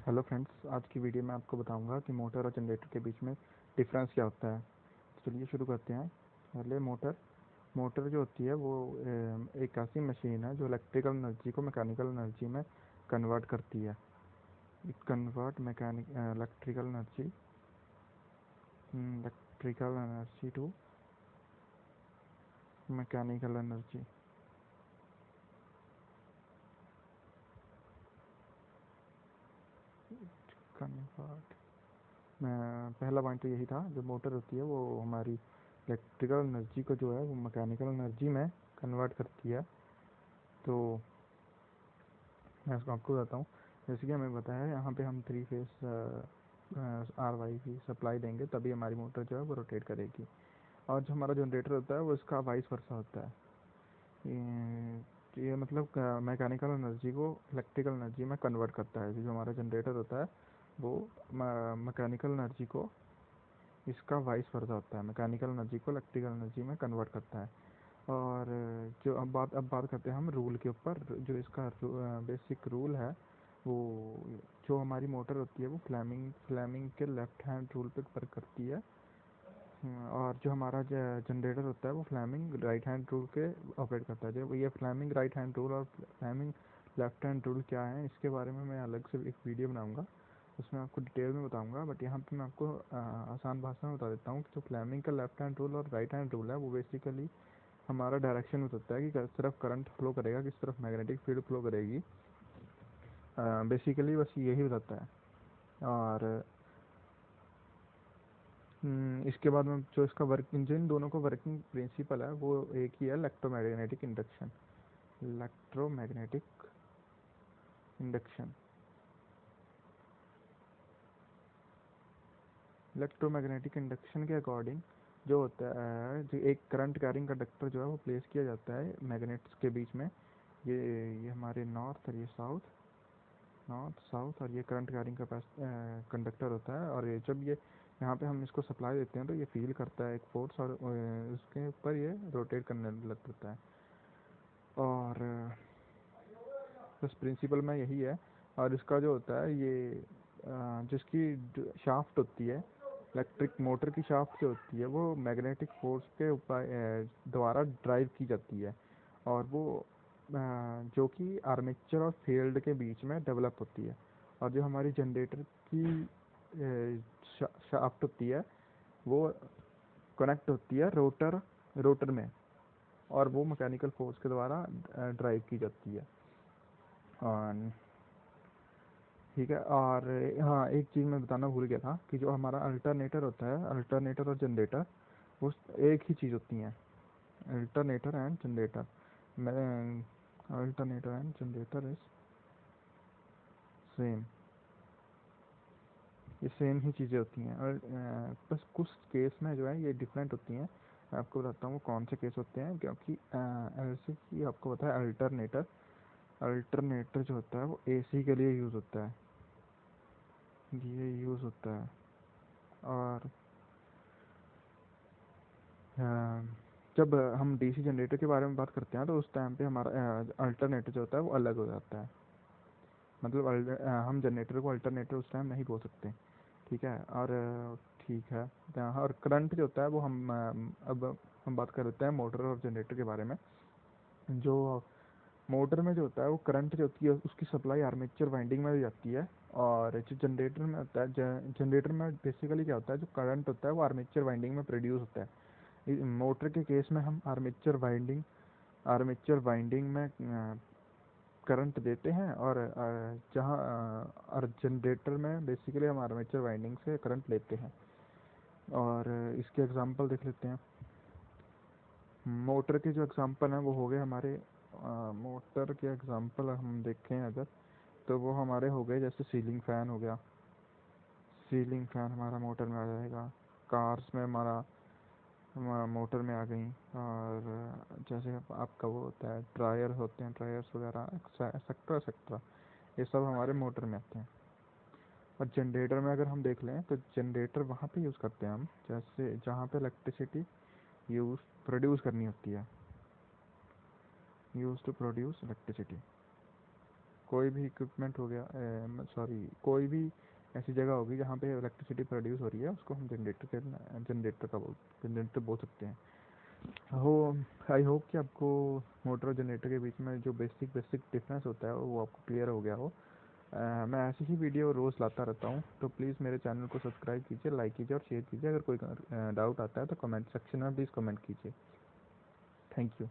Hello friends, आज की video में आपको बताऊंगा कि मोटर और जनरेटर के बीच में डिफरेंस क्या होता है। तो चलिए शुरू करते हैं। पहले मोटर मोटर जो होती है वो एक ऐसी मशीन है जो इलेक्ट्रिकल एनर्जी को मैकेनिकल एनर्जी में कन्वर्ट करती है। It convert mechanic electrical energy to mechanical energy. Convert पहला पॉइंट तो यही था, जो मोटर होती है वो हमारी इलेक्ट्रिकल एनर्जी को जो है वो मैकेनिकल एनर्जी में कन्वर्ट करती है। तो मैं इसको आपको बताता हूँ। जैसे कि हमें बताया है, यहाँ पे हम 3 फेस RY की सप्लाई देंगे तभी हमारी मोटर जो है वो रोटेट करेगी। और जो हमारा जनरेटर होता है वो इसका वाइस वर्सा होता है। ये मतलब मैकेनिकल एनर्जी को इलेक्ट्रिकल एनर्जी में कन्वर्ट करता है। जो हमारा जनरेटर होता है वो मैकेनिकल एनर्जी को, इसका वाइस वर्सा होता है, मैकेनिकल एनर्जी को इलेक्ट्रिकल एनर्जी में कन्वर्ट करता है। और जो अब बात करते हैं हम रूल के ऊपर। जो इसका बेसिक रूल है वो, जो हमारी मोटर होती है वो फ्लेमिंग के लेफ्ट हैंड रूल पे वर्क करती है। और जो हमारा जनरेटर होता है वो फ्लेमिंग राइट हैंड रूल के ऑपरेट करता है। जो ये फ्लेमिंग राइट हैंड रूल और फ्लेमिंग लेफ्ट हैंड रूल क्या है, इसके बारे में मैं अलग से एक वीडियो बनाऊंगा, उसमें आपको डिटेल में बताऊंगा। बट यहाँ पे मैं आपको आसान भाषा में बता देता हूँ कि जो फ्लेमिंग का लेफ्ट हैंड रूल और राइट हैंड रूल है वो बेसिकली हमारा डायरेक्शन बताता है कि किस तरफ करंट फ्लो करेगा, किस तरफ मैग्नेटिक फील्ड फ्लो करेगी। बेसिकली बस यही बताता है। और इसके बाद में जो इसका वर्क, जिन दोनों का वर्किंग प्रिंसिपल है वो एक ही है, electromagnetic induction. Electromagnetic induction electromagnetic induction के अकॉर्डिंग जो होता है, जो एक करंट कैरिंग कंडक्टर जो है वो प्लेस किया जाता है मैग्नेट्स के बीच में। ये हमारे नॉर्थ और ये साउथ और ये करंट कैरिंग का कंडक्टर होता है। और ये जब ये यहाँ पे हम इसको सप्लाई देते हैं तो ये फील करता है एक फोर्स, और उसके ऊपर ये रोटेट करने लग पड़ता है। और बस प्रिंसिपल में यही है। और इसका जो होता है ये जिसकी शाफ्ट होती है, इलेक्ट्रिक मोटर की शाफ्ट जो होती है वो मैग्नेटिक फोर्स के ऊपर द्वारा ड्राइव की जाती है। और वो जो कि आर्मेचर और फील्ड के बीच में डेवलप होती है। और जो हमारी जनरेटर की शाफ्ट होती है वो कनेक्ट होती है रोटर में, और वो मैकेनिकल फोर्स के द्वारा ड्राइव की जाती है। और ठीक है। और हाँ, एक चीज़ मैं बताना भूल गया था कि जो हमारा अल्टरनेटर होता है, अल्टरनेटर और जनरेटर वो एक ही चीज़ होती हैं। अल्टरनेटर एंड जनरेटर मैं alternator and generator is same. ये सेम ही चीज़ें होती हैं। और बस कुछ केस में जो है ये डिफरेंट होती हैं। मैं आपको बताता हूँ वो कौन से केस होते हैं। क्योंकि ऐसे कि आपको पता है अल्टरनेटर अल्टरनेटर जो होता है वो AC के लिए यूज़ होता है, ये यूज़ होता है। और जब हम DC जनरेटर के बारे में बात करते हैं तो उस टाइम पे हमारा अल्टरनेटर जो होता है वो अलग हो जाता है। मतलब हम जनरेटर को अल्टरनेटर उस टाइम नहीं बोल सकते। ठीक है। और ठीक है। और करंट जो होता है वो अब हम बात कर लेते हैं मोटर और जनरेटर के बारे में। जो मोटर में जो होता है वो करंट जो होती है उसकी सप्लाई आर्मेचर वाइंडिंग में जाती है। और जो जनरेटर में होता है, जनरेटर में बेसिकली क्या होता है, जो करंट होता है वो आर्मेचर वाइंडिंग में प्रोड्यूस होता है। मोटर के केस में हम आर्मेचर वाइंडिंग में करंट देते हैं। और जहाँ और जनरेटर में बेसिकली हम आर्मेचर वाइंडिंग से करंट लेते हैं। और इसके एग्जांपल देख लेते हैं। मोटर के जो एग्जांपल हैं वो हो गए हमारे, मोटर के एग्जांपल हम देखें अगर, तो वो हमारे हो गए, जैसे सीलिंग फ़ैन हो गया। सीलिंग फ़ैन हमारा मोटर में आ जाएगा। कार्स में हमारा मोटर में आ गई। और जैसे आपका वो होता है, ड्रायर होते हैं, ड्रायर्स वगैरह एक्सेट्रा एक्सेट्रा, ये सब हमारे मोटर में आते हैं। और जनरेटर में अगर हम देख लें तो जनरेटर वहाँ पे यूज़ करते हैं हम, जैसे जहाँ पे इलेक्ट्रिसिटी यूज़ प्रोड्यूस करनी होती है, यूज़ टू प्रोड्यूस इलेक्ट्रिसिटी। कोई भी इक्विपमेंट हो गया, सॉरी कोई भी ऐसी जगह होगी जहाँ पे इलेक्ट्रिसिटी प्रोड्यूस हो रही है, उसको हम जनरेटर बोल सकते हैं। हो आई होप कि आपको मोटर और जनरेटर के बीच में जो बेसिक बेसिक डिफरेंस होता है वो आपको क्लियर हो गया हो। मैं ऐसी ही वीडियो रोज़ लाता रहता हूँ, तो प्लीज़ मेरे चैनल को सब्सक्राइब कीजिए, लाइक कीजिए और शेयर कीजिए। अगर कोई डाउट आता है तो कमेंट सेक्शन में प्लीज़ कमेंट कीजिए। Thank you.